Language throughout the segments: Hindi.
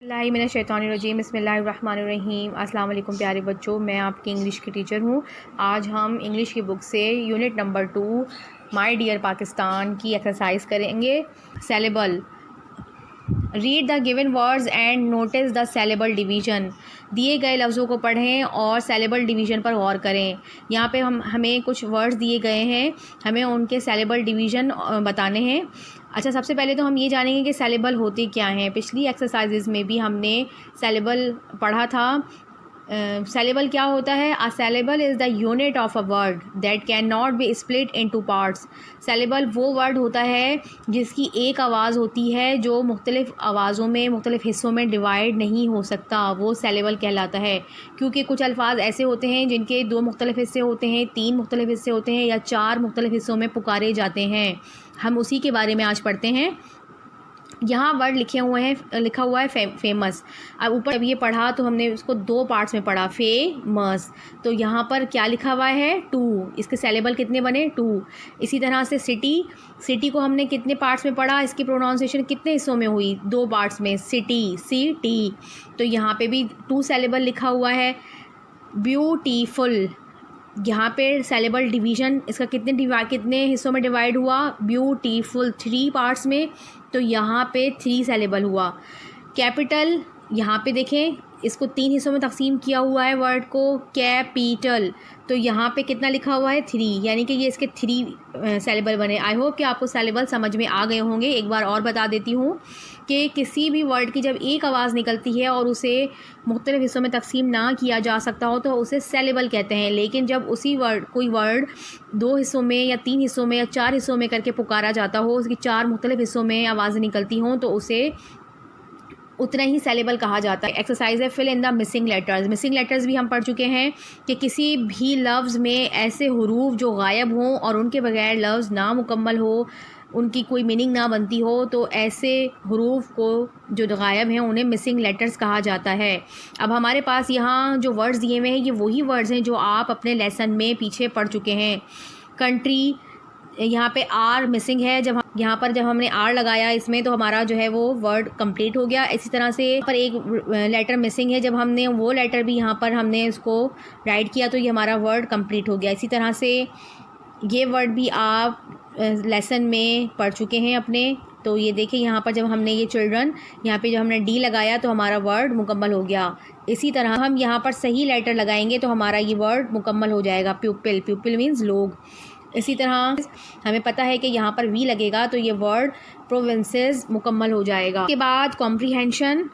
बिस्मिल्लाहिर्रहमानिर्रहीम बिस्मिल्लाहिर्रहमानिर्रहीम। अस्सलाम वालेकुम प्यारे बच्चों, मैं आपकी इंग्लिश की टीचर हूँ। आज हम इंग्लिश की बुक से unit number 2 my dear Pakistan की एक्सरसाइज करेंगे। Syllable, read the given words and notice the syllable division. दिए गए लफ्ज़ों को पढ़ें और सेलेबल डिवीज़न पर गौर करें। यहाँ पे हमें कुछ वर्ड्स दिए गए हैं, हमें उनके सेलेबल डिवीज़न बताने हैं। अच्छा, सबसे पहले तो हम ये जानेंगे कि सेलेबल होते क्या हैं। पिछली एक्सरसाइजेज़ में भी हमने सेलेबल पढ़ा था। सेलेबल क्या होता है? A syllable is the unit of a word that can not be split into parts. Syllable वो वर्ड होता है जिसकी एक आवाज़ होती है जो मुख्तलिफ़ आवाज़ों में, मुख्तलिफ़ हिस्सों में डिवाइड नहीं हो सकता, वो सेलेबल कहलाता है। क्योंकि कुछ अल्फाज ऐसे होते हैं जिनके 2 मुख्तलिफ़ हिस्से होते हैं, 3 मुख्तलिफ़ हिस्से होते हैं या 4 मुख्तलिफ़ हिस्सों में पुकारे जाते हैं। हम उसी के बारे में आज पढ़ते हैं। यहाँ वर्ड लिखा हुआ है फेमस। अब ऊपर जब ये पढ़ा तो हमने उसको 2 पार्ट्स में पढ़ा, फेमस। तो यहाँ पर क्या लिखा हुआ है? 2। इसके सेलेबल कितने बने? 2। इसी तरह से सिटी को हमने कितने पार्ट्स में पढ़ा? इसकी प्रोनाउंसिएशन कितने हिस्सों में हुई? 2 पार्ट्स में, सिटी। तो यहाँ पे भी 2 सेलेबल लिखा हुआ है। ब्यूटीफुल, यहाँ पे सेलेबल डिवीज़न इसका कितने हिस्सों में डिवाइड हुआ? ब्यूटीफुल 3 पार्ट्स में, तो यहाँ पे 3 सेलेबल हुआ। कैपिटल, यहाँ पे देखें इसको 3 हिस्सों में तकसीम किया हुआ है वर्ड को, कैपिटल। तो यहाँ पे कितना लिखा हुआ है? 3, यानी कि ये इसके 3 सेलेबल बने। आई होप कि आपको सेलेबल समझ में आ गए होंगे। एक बार और बता देती हूँ कि किसी भी वर्ड की जब एक आवाज़ निकलती है और उसे मुख्तलिफ़ हिस्सों में तकसीम ना किया जा सकता हो तो उसे सेलेबल कहते हैं। लेकिन जब कोई वर्ड 2 हिस्सों में या 3 हिस्सों में या 4 हिस्सों में करके पुकारा जाता हो, उसकी 4 मुख्तलिफ़ हिस्सों में आवाज़ें निकलती हों, तो उसे उतना ही सेलेबल कहा जाता है। एक्सरसाइज है fill in the missing letters. Missing letters भी हम पढ़ चुके हैं कि किसी भी लफ्ज़ में ऐसे हुरूफ जो गायब हों और उनके बगैर लफ्ज़ नामुकम्मल हो, उनकी कोई मीनिंग ना बनती हो, तो ऐसे हुरूफ को जो गायब हैं उन्हें मिसिंग लेटर्स कहा जाता है। अब हमारे पास यहाँ जो वर्ड्स दिए हुए हैं ये वही वर्ड्स हैं जो आप अपने लेसन में पीछे पढ़ चुके हैं। कंट्री, यहाँ पे आर मिसिंग है। जब हमने आर लगाया इसमें तो हमारा जो है वो वर्ड कंप्लीट हो गया। इसी तरह से पर एक लेटर मिसिंग है, जब हमने वो लेटर भी यहाँ पर हमने उसको राइट किया तो ये हमारा वर्ड कंप्लीट हो गया। इसी तरह से ये वर्ड भी आप लेसन में पढ़ चुके हैं अपने। तो ये देखिए यहाँ पर जब हमने ये चिल्ड्रन, यहाँ पे जब हमने डी लगाया तो हमारा वर्ड मुकम्मल हो गया। इसी तरह हम यहाँ पर सही लेटर लगाएंगे तो हमारा ये वर्ड मुकम्मल हो जाएगा। प्यूपिल मीन्स लोग। इसी तरह हमें पता है कि यहाँ पर वी लगेगा तो ये वर्ड प्रोविंसेस मुकम्मल हो जाएगा। उसके बाद कॉम्प्रीहेंशन,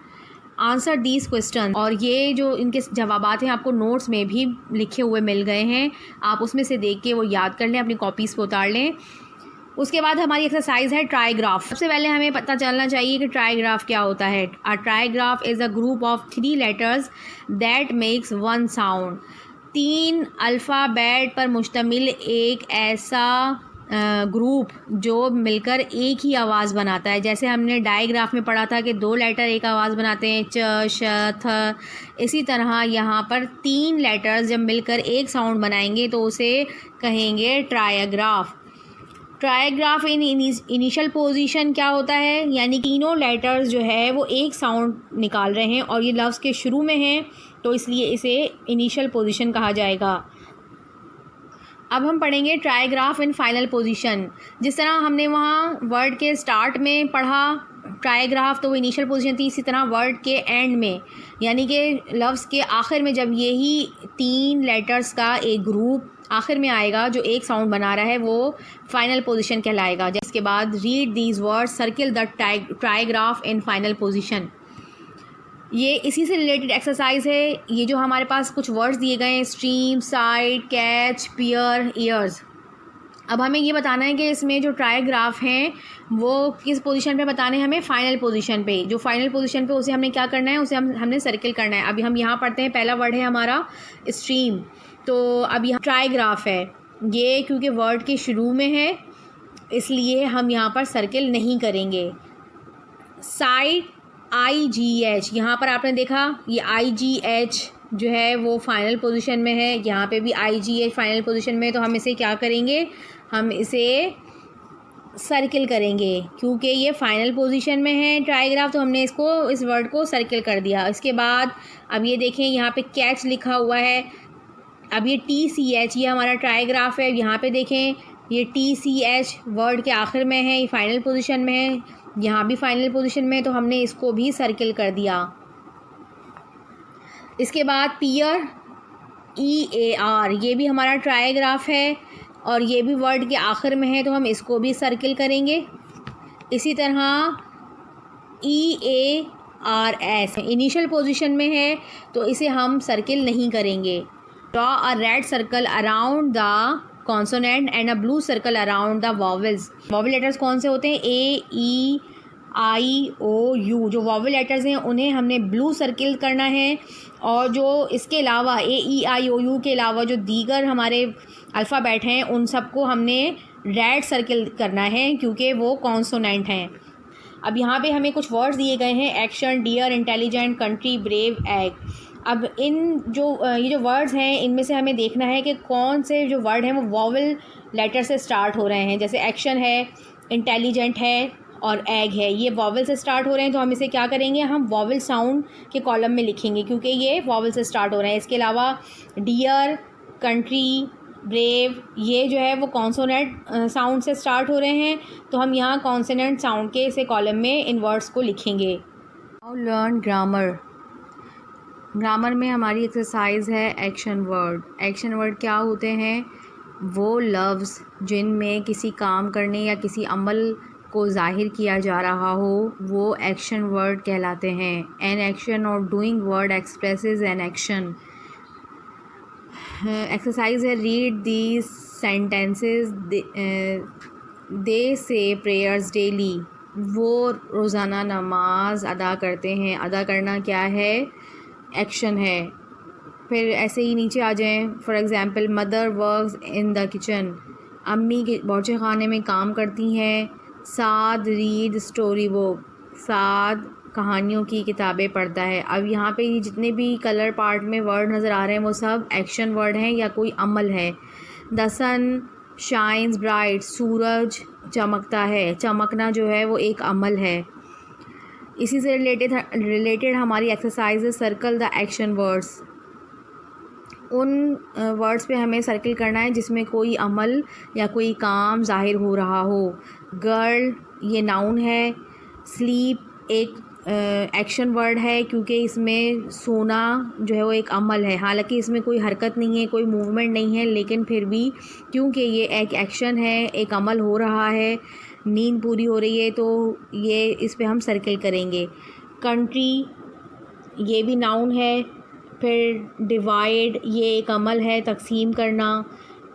आंसर दीज क्वेश्चन, और ये जो इनके जवाबात हैं आपको नोट्स में भी लिखे हुए मिल गए हैं, आप उसमें से देख के वो याद कर लें, अपनी कॉपीज़ पे उतार लें। उसके बाद हमारी एक्सरसाइज है ट्राईग्राफ। सबसे पहले हमें पता चलना चाहिए कि ट्राईग्राफ क्या होता है। A trigraph is a group of 3 letters that makes 1 sound. 3 alphabet पर मुश्तमिल एक ऐसा ग्रुप जो मिलकर एक ही आवाज़ बनाता है। जैसे हमने डायग्राफ में पढ़ा था कि 2 लेटर एक आवाज़ बनाते हैं, च, श, थ। इसी तरह यहाँ पर 3 लेटर्स जब मिलकर एक साउंड बनाएंगे तो उसे कहेंगे ट्रायग्राफ। ट्रायग्राफ इन इनिशियल पोजीशन क्या होता है? यानी तीनों लेटर्स जो है वो एक साउंड निकाल रहे हैं और ये लफ्ज़ के शुरू में हैं, तो इसलिए इसे इनिशियल पोजीशन कहा जाएगा। अब हम पढ़ेंगे ट्राईग्राफ इन फाइनल पोजीशन। जिस तरह हमने वहाँ वर्ड के स्टार्ट में पढ़ा ट्राईग्राफ तो वो इनिशियल पोजीशन थी, इसी तरह वर्ड के एंड में यानी कि लफ्ज़ के आखिर में जब यही 3 लेटर्स का एक ग्रुप आखिर में आएगा जो एक साउंड बना रहा है वो फाइनल पोजीशन कहलाएगा। जिसके बाद read these words, circle the trigraph in final position. ये इसी से रिलेटेड एक्सरसाइज है। ये जो हमारे पास कुछ वर्ड्स दिए गए हैं, स्ट्रीम, साइड, कैच, पियर, ईयर्स। अब हमें ये बताना है कि इसमें जो ट्राईग्राफ हैं वो किस पोजीशन पे बताने हैं? हमें फाइनल पोजीशन पे। जो फाइनल पोजीशन पे उसे हमने क्या करना है? उसे हमने सर्किल करना है। अभी हम यहाँ पढ़ते हैं, पहला वर्ड है हमारा स्ट्रीम। तो अब यहाँ ट्राईग्राफ है, ये क्योंकि वर्ड के शुरू में है इसलिए हम यहाँ पर सर्किल नहीं करेंगे। साइड, IGH, यहाँ पर आपने देखा ये IGH जो है वो फाइनल पोजीशन में है, यहाँ पे भी IGH फाइनल पोजीशन में। तो हम इसे क्या करेंगे? हम इसे सर्किल करेंगे क्योंकि ये फाइनल पोजीशन में है ट्राईग्राफ, तो हमने इसको इस वर्ड को सर्किल कर दिया। इसके बाद अब ये देखें यहाँ पे कैच लिखा हुआ है। अब ये TCH ये हमारा ट्राईग्राफ है। यहाँ पे देखें ये TCH वर्ड के आखिर में है, ये फाइनल पोजीशन में है, यहाँ भी फाइनल पोजीशन में है, तो हमने इसको भी सर्किल कर दिया। इसके बाद पियर EAR ये भी हमारा ट्राईग्राफ है और ये भी वर्ड के आखिर में है, तो हम इसको भी सर्किल करेंगे। इसी तरह EARS इनिशियल पोजीशन में है, तो इसे हम सर्किल नहीं करेंगे। Draw a red circle around the consonant and a blue circle around the vowels. Vowel letters कौन से होते हैं? AEIOU जो वॉवल लेटर्स हैं उन्हें हमने ब्लू सर्किल करना है, और जो इसके अलावा AEIOU के अलावा जो दीगर हमारे अल्फ़ाबेट हैं उन सबको हमने रेड सर्किल करना है क्योंकि वो कॉन्सोनेंट हैं। अब यहाँ पे हमें कुछ वर्ड्स दिए गए हैं, action, dear, intelligent, country, brave, egg. अब ये जो वर्ड्स हैं इनमें से हमें देखना है कि कौन से जो वर्ड हैं वो वॉवल लेटर से स्टार्ट हो रहे हैं। जैसे एक्शन है, इंटेलिजेंट है और एग है, ये वॉवल से स्टार्ट हो रहे हैं, तो हम इसे क्या करेंगे, हम वॉवल साउंड के कॉलम में लिखेंगे क्योंकि ये वॉवल से स्टार्ट हो रहे हैं। इसके अलावा डियर, कंट्री, ब्रेव ये जो है वो कॉन्सोनेंट साउंड से स्टार्ट हो रहे हैं, तो हम यहाँ कॉन्सोनेंट साउंड के इसे कॉलम में इन वर्ड्स को लिखेंगे। Now learn grammar. ग्रामर में हमारी एक्सरसाइज है एक्शन वर्ड। एक्शन वर्ड क्या होते हैं? वो लफ्ज़ जिनमें किसी काम करने या किसी अमल को ज़ाहिर किया जा रहा हो वो एक्शन वर्ड कहलाते हैं। एन एक्शन और doing word expresses an action. Exercise है रीड दीज सेंटेंसेस दे से प्रेयर्स डेली। वो रोज़ाना नमाज अदा करते हैं। अदा करना क्या है? एक्शन है। फिर ऐसे ही नीचे आ जाएं। For example mother works in the kitchen. अम्मी के बावर्ची खाने में काम करती हैं। साद रीड स्टोरी बुक। साद कहानियों की किताबें पढ़ता है। अब यहाँ पे ये जितने भी कलर पार्ट में वर्ड नज़र आ रहे हैं वो सब एक्शन वर्ड हैं या कोई अमल है। The sun shines bright. सूरज चमकता है। चमकना जो है वो एक अमल है। इसी से रिलेटेड हमारी एक्सरसाइज है सर्कल द एक्शन वर्ड्स। उन वर्ड्स पे हमें सर्किल करना है जिसमें कोई अमल या कोई काम ज़ाहिर हो रहा हो। गर्ल ये नाउन है। स्लीप एक एक्शन वर्ड है क्योंकि इसमें सोना जो है वो एक अमल है। हालांकि इसमें कोई हरकत नहीं है, कोई मूवमेंट नहीं है, लेकिन फिर भी क्योंकि ये एक एक्शन है, एक अमल हो रहा है, नींद पूरी हो रही है, तो ये इस पे हम सर्किल करेंगे। कंट्री ये भी नाउन है। फिर डिवाइड ये एक अमल है, तकसीम करना।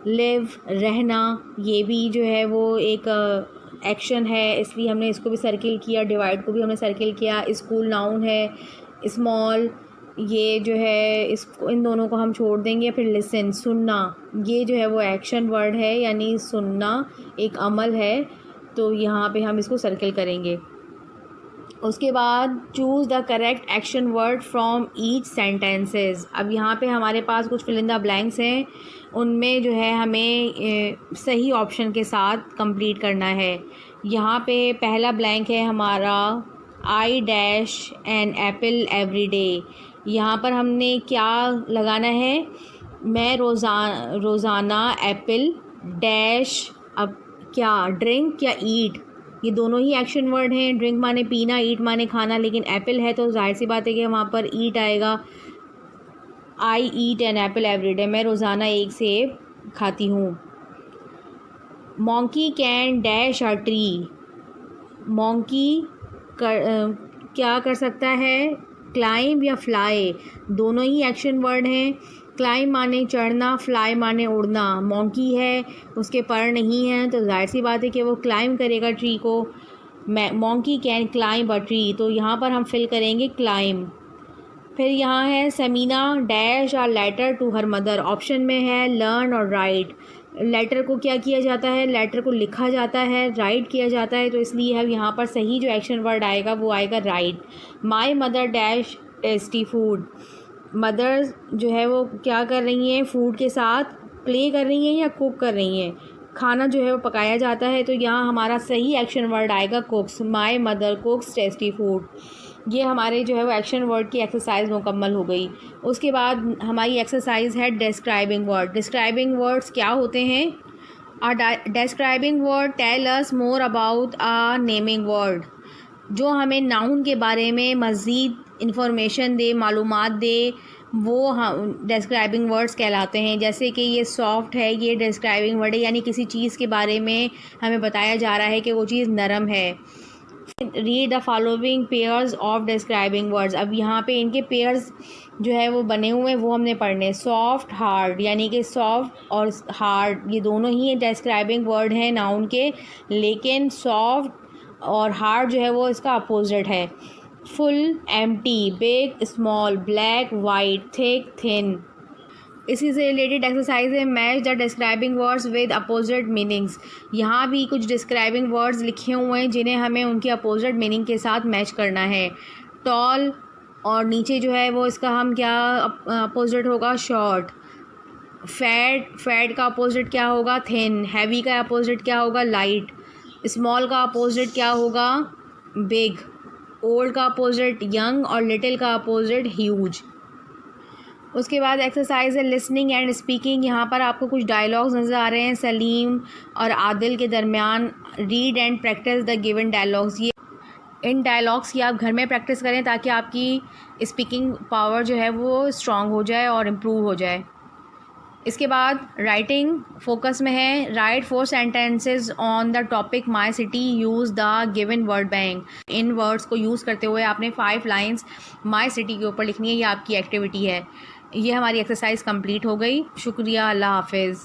लिव रहना ये भी जो है वो एक एक्शन है, इसलिए हमने इसको भी सर्किल किया। डिवाइड को भी हमने सर्किल किया। स्कूल नाउन है। स्मॉल ये जो है इसको इन दोनों को हम छोड़ देंगे। फिर लिसन सुनना ये जो है वो एक्शन वर्ड है, यानी सुनना एक अमल है, तो यहाँ पे हम इसको सर्किल करेंगे। उसके बाद choose the correct action word from each sentences. अब यहाँ पे हमारे पास कुछ फिल इन द ब्लैंक्स हैं, उनमें जो है हमें सही ऑप्शन के साथ कंप्लीट करना है। यहाँ पे पहला ब्लैंक है हमारा I dash an apple every day. यहाँ पर हमने क्या लगाना है? मैं रोज़ाना एप्पल डैश। अब क्या ड्रिंक या ईट ये दोनों ही एक्शन वर्ड हैं। ड्रिंक माने पीना, ईट माने खाना, लेकिन एप्पल है तो जाहिर सी बात है कि वहाँ पर ईट आएगा। I eat an apple every day. मैं रोज़ाना एक सेब खाती हूँ। Monkey can dash a tree. Monkey क्या कर सकता है? क्लाइंब या फ्लाई दोनों ही एक्शन वर्ड हैं। क्लाइंब माने चढ़ना, फ्लाई माने उड़ना। मॉन्की है, उसके पर नहीं हैं, तो जाहिर सी बात है कि वो क्लाइंब करेगा ट्री को। Monkey can climb a tree, तो यहाँ पर हम फिल करेंगे क्लाइंब। फिर यहाँ है Sameena dash a letter to her mother. Option में है लर्न और राइट। लेटर को क्या किया जाता है? लेटर को लिखा जाता है, राइट किया जाता है, तो इसलिए हम यहाँ पर सही जो एक्शन वर्ड आएगा वो आएगा right. My mother dash tasty food. Mother जो है वो क्या कर रही हैं? फूड के साथ प्ले कर रही हैं या कुक कर रही हैं? खाना जो है वो पकाया जाता है, तो यहाँ हमारा सही एक्शन वर्ड आएगा कुक्स। My mother कुक्स tasty food. ये हमारे जो है वो एक्शन वर्ड की एक्सरसाइज मुकम्मल हो गई। उसके बाद हमारी एक्सरसाइज है डिस्क्राइबिंग वर्ड। डिस्क्राइबिंग वर्ड्स क्या होते हैं? A describing word tell us more about a naming word. जो हमें नाउन के बारे में मज़ीद इंफॉर्मेशन दे, मालूमात दे, वो हम डिस्क्राइबिंग वर्ड्स कहलाते हैं। जैसे कि ये सॉफ्ट है, ये डिस्क्राइबिंग वर्ड है, यानी किसी चीज़ के बारे में हमें बताया जा रहा है कि वो चीज़ नरम है। Read the following pairs of describing words. अब यहाँ पे इनके पेयर्स जो है वो बने हुए हैं, वो हमने पढ़ने। सॉफ्ट हार्ड, यानी कि सॉफ्ट और हार्ड ये दोनों ही डिस्क्राइबिंग वर्ड हैं नाउन के, लेकिन सॉफ्ट और हार्ड जो है वो इसका अपोजिट है। Full, empty, big, small, black, white, thick, thin. इसी से रिलेटेड एक्सरसाइज है match the describing words with opposite meanings. यहाँ भी कुछ डिस्क्राइबिंग वर्ड्स लिखे हुए हैं जिन्हें हमें उनके अपोजिट मीनिंग के साथ मैच करना है। टॉल और नीचे जो है वो इसका हम क्या अपोजिट होगा? शॉर्ट। फैट का अपोजिट क्या होगा? थिन। हैवी का अपोजिट क्या होगा? लाइट। स्मॉल का अपोजिट क्या होगा? बिग। ओल्ड का अपोजिट यंग और लिटिल का अपोजिट ह्यूज। उसके बाद एक्सरसाइज है लिसनिंग एंड स्पीकिंग। यहाँ पर आपको कुछ डायलॉग्स नज़र आ रहे हैं सलीम और आदिल के दरमियान। Read and practice the given dialogues. ये इन डायलॉग्स की आप घर में प्रैक्टिस करें ताकि आपकी स्पीकिंग पावर जो है वो स्ट्रॉन्ग हो जाए और इम्प्रूव हो जाए। इसके बाद राइटिंग फोकस में है। Right 4 sentences on the topic my city, use the given word bank. In words को यूज़ करते हुए आपने 5 लाइन्स माई सिटी के ऊपर लिखनी है। ये आपकी एक्टिविटी है। ये हमारी एक्सरसाइज कंप्लीट हो गई। शुक्रिया, अल्लाह हाफिज़।